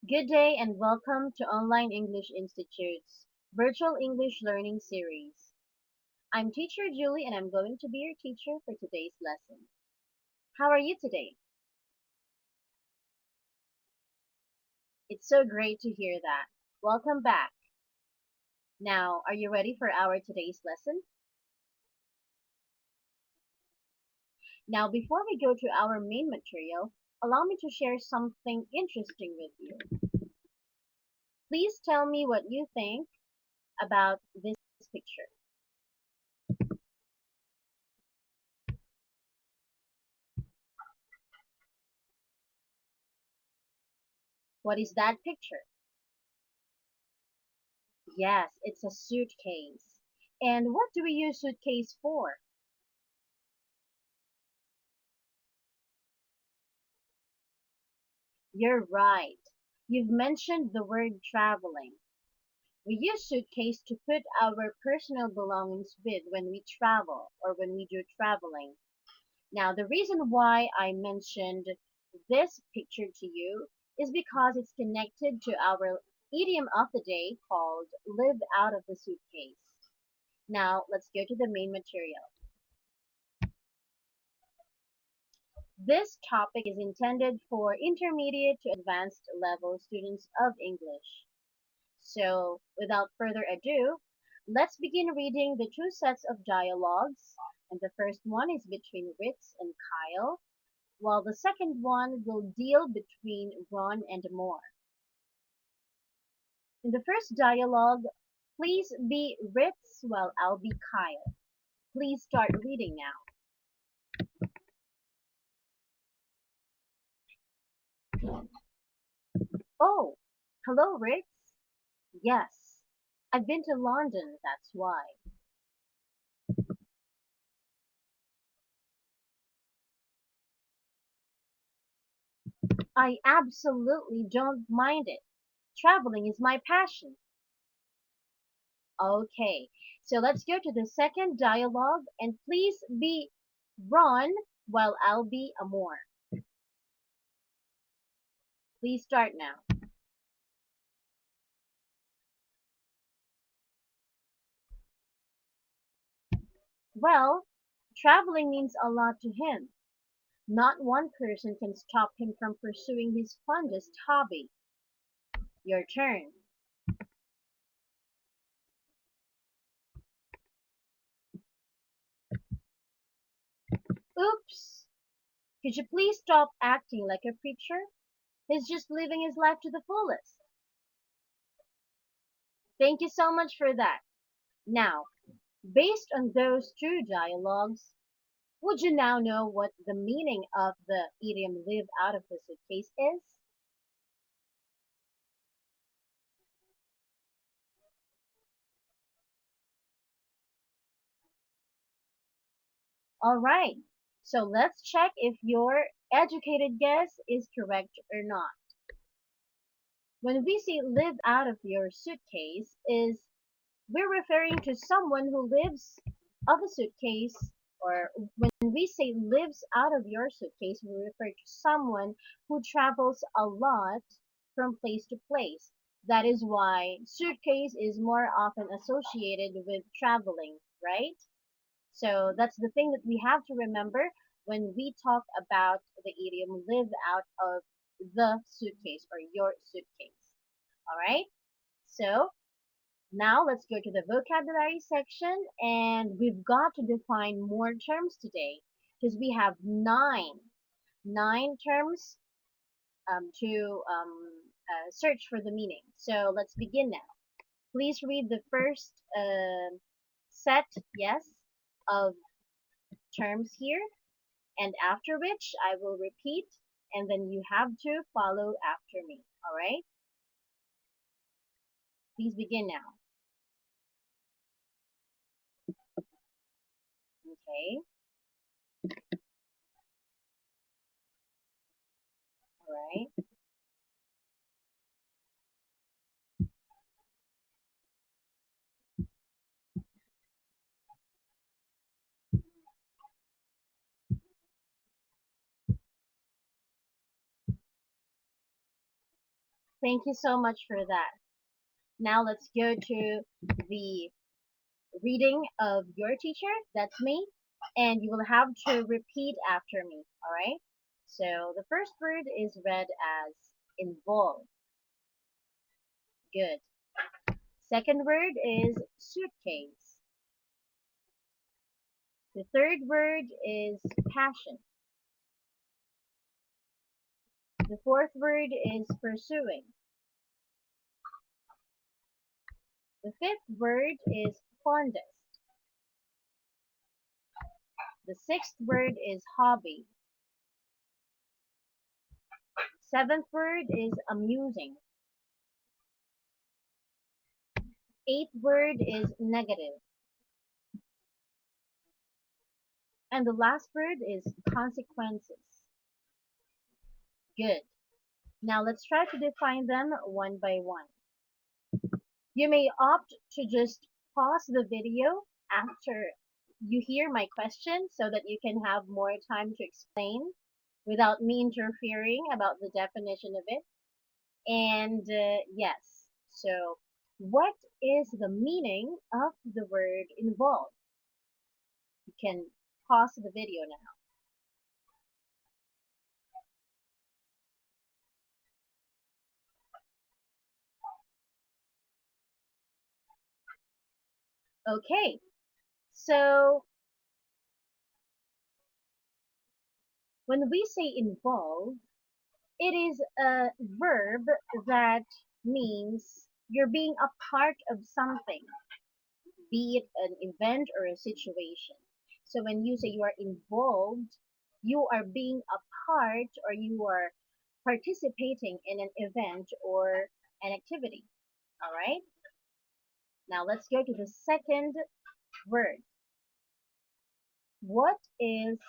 Good day and welcome to Online English Institute's Virtual English Learning Series. I'm Teacher Julie and I'm going to be your teacher for today's lesson. How are you today? It's so great to hear that. Welcome back. Now, are you ready for our today's lesson? Now, before we go to our main material, allow me to share something interesting with you. Please tell me what you think about this picture. What is that picture? Yes, it's a suitcase. And what do we use suitcase for? You're right. You've mentioned the word traveling. We use suitcase to put our personal belongings with when we travel or when we do traveling. Now, the reason why I mentioned this picture to you is because it's connected to our idiom of the day called live out of the suitcase. Now, let's go to the main material. This topic is intended for intermediate to advanced level students of English. So, without further ado, let's begin reading the two sets of dialogues. And the first one is between Ritz and Kyle, while the second one will deal between Ron and Moore. In the first dialogue, please be Ritz while I'll be Kyle. Please start reading now. Oh, hello, Ritz. Yes, I've been to London, that's why. I absolutely don't mind it. Traveling is my passion. Okay, so let's go to the second dialogue and please be Ron while I'll be Amor. Please start now. Well, traveling means a lot to him. Not one person can stop him from pursuing his fondest hobby. Your turn. Oops! Could you please stop acting like a preacher? He's just living his life to the fullest. Thank you so much for that. Now, based on those two dialogues, would you now know what the meaning of the idiom live out of the suitcase is? Alright, so let's check if your educated guess is correct or not. When we say live out of your suitcase is we're referring to someone who lives of a suitcase, or when we say lives out of your suitcase, we refer to someone who travels a lot from place to place. That is why suitcase is more often associated with traveling, right? So that's the thing that we have to remember when we talk about the idiom live out of the suitcase or your suitcase. All right? So now let's go to the vocabulary section and we've got to define more terms today because we have nine terms to search for the meaning. So let's begin now. Please read the first set, yes, of terms here, and after which I will repeat, and then you have to follow after me. All right? Please begin now. Okay. All right. Thank you so much for that. Now let's go to the reading of your teacher, that's me, and you will have to repeat after me, all right? So the first word is read as involve. Good. Second word is suitcase. The third word is passion. The fourth word is pursuing. The fifth word is fondest. The sixth word is hobby. Seventh word is amusing. Eighth word is negative. And the last word is consequences. Good. Now let's try to define them one by one. You may opt to just pause the video after you hear my question so that you can have more time to explain without me interfering about the definition of it. And yes, so what is the meaning of the word involved? You can pause the video now. Okay, so when we say involve, it is a verb that means you're being a part of something, be it an event or a situation. So when you say you are involved, you are being a part or you are participating in an event or an activity. All right? Now let's go to the second word. What is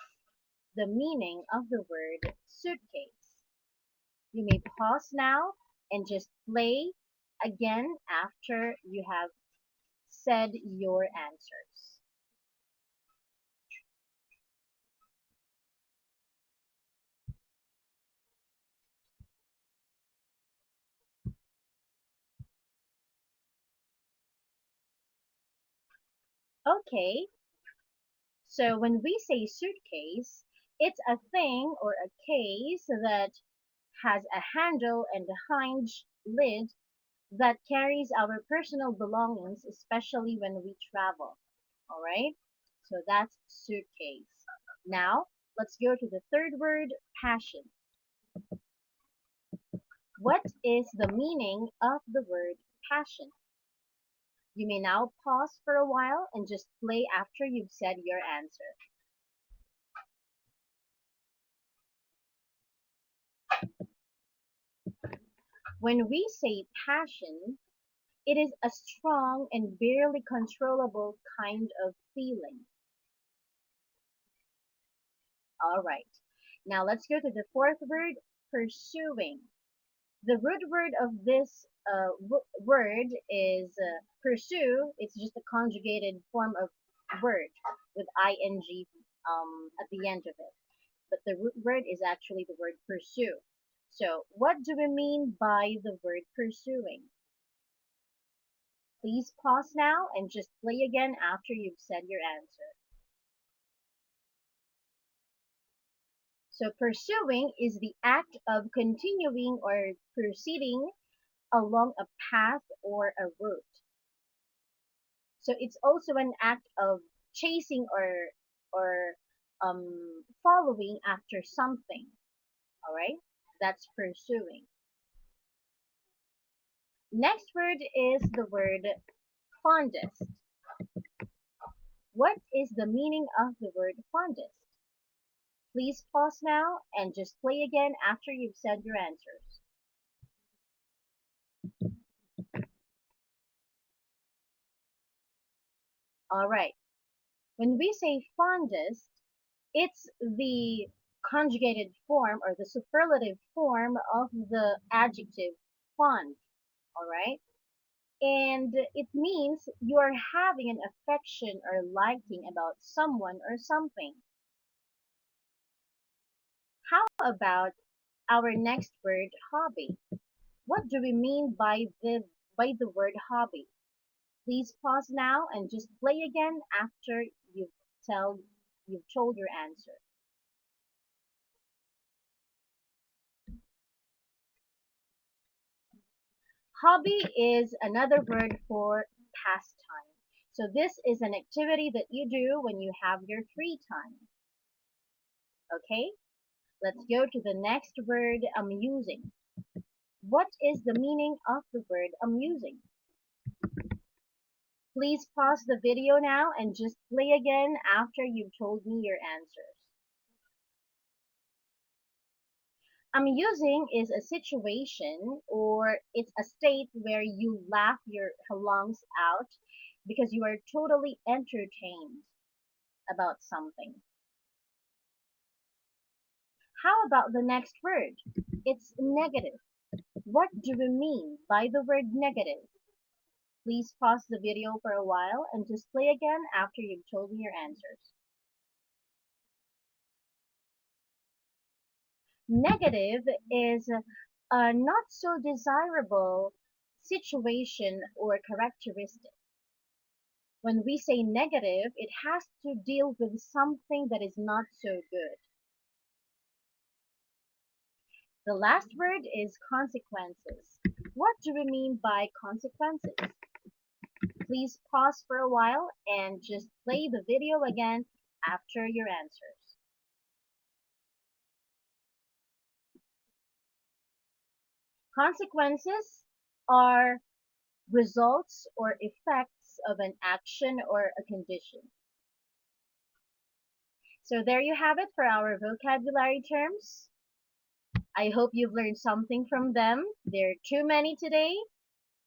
the meaning of the word suitcase? You may pause now and just play again after you have said your answers. Okay, so when we say suitcase, it's a thing or a case that has a handle and a hinge lid that carries our personal belongings, especially when we travel. All right? So that's suitcase. Now, let's go to the third word, passion. What is the meaning of the word passion? You may now pause for a while and just play after you've said your answer. When we say passion, it is a strong and barely controllable kind of feeling. All right. Now let's go to the fourth word, pursuing. The root word of this word is pursue. It's just a conjugated form of word with ing at the end of it. But the root word is actually the word pursue. So what do we mean by the word pursuing? Please pause now and just play again after you've said your answer. So pursuing is the act of continuing or proceeding along a path or a route. So it's also an act of chasing or following after something. All right, that's pursuing. Next word is the word fondest. What is the meaning of the word fondest? Please pause now and just play again after you've said your answers. All right. When we say fondest, it's the conjugated form or the superlative form of the adjective fond. All right. And it means you are having an affection or liking about someone or something. How about our next word, hobby? What do we mean by the word hobby? Please pause now and just play again after tell you've told your answer. Hobby is another word for pastime. So this is an activity that you do when you have your free time. Okay? Let's go to the next word, amusing. What is the meaning of the word amusing? Please pause the video now and just play again after you've told me your answers. Amusing is a situation or it's a state where you laugh your lungs out because you are totally entertained about something. How about the next word? It's negative. What do we mean by the word negative? Please pause the video for a while and just play again after you've told me your answers. Negative is a not so desirable situation or characteristic. When we say negative, it has to deal with something that is not so good. The last word is consequences. What do we mean by consequences? Please pause for a while and just play the video again after your answers. Consequences are results or effects of an action or a condition. So there you have it for our vocabulary terms. I hope you've learned something from them. There are too many today.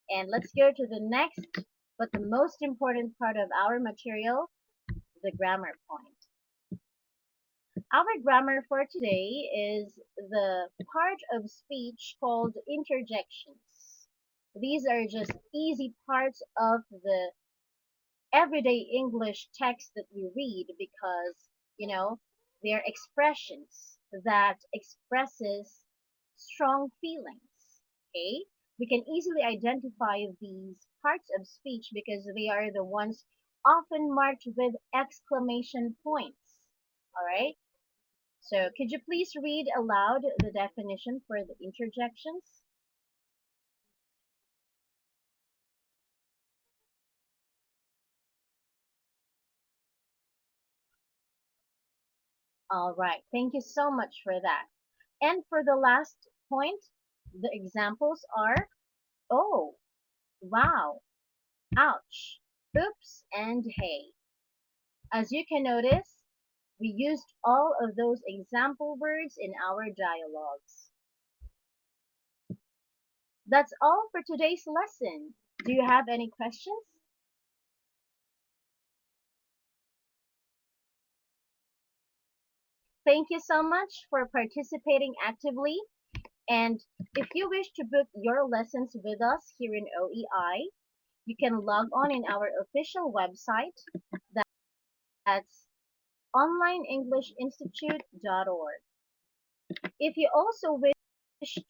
And let's go to the next, but the most important part of our material, the grammar point. Our grammar for today is the part of speech called interjections. These are just easy parts of the everyday English text that we read because, you know, they're expressions that expresses strong feelings. Okay? We can easily identify these parts of speech because they are the ones often marked with exclamation points. All right? So, could you please read aloud the definition for the interjections? All right. Thank you so much for that. And for the last point, the examples are oh, wow, ouch, oops, and hey. As you can notice, we used all of those example words in our dialogues. That's all for today's lesson. Do you have any questions? Thank you so much for participating actively. And if you wish to book your lessons with us here in OEI, you can log on in our official website. That's onlineenglishinstitute.org. If you also wish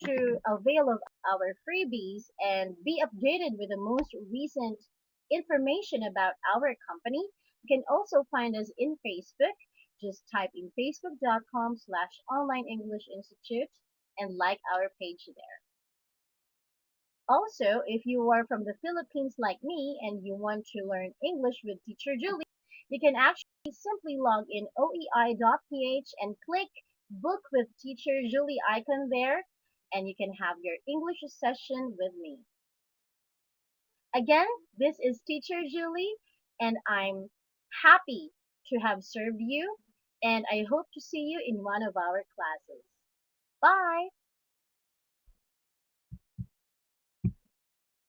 to avail of our freebies and be updated with the most recent information about our company, you can also find us in Facebook. Just type in facebook.com/online English Institute and like our page there. Also, if you are from the Philippines like me and you want to learn English with Teacher Julie, you can actually simply log in oei.ph and click Book with Teacher Julie icon there, and you can have your English session with me. Again, this is Teacher Julie, and I'm happy to have served you, and I hope to see you in one of our classes. Bye!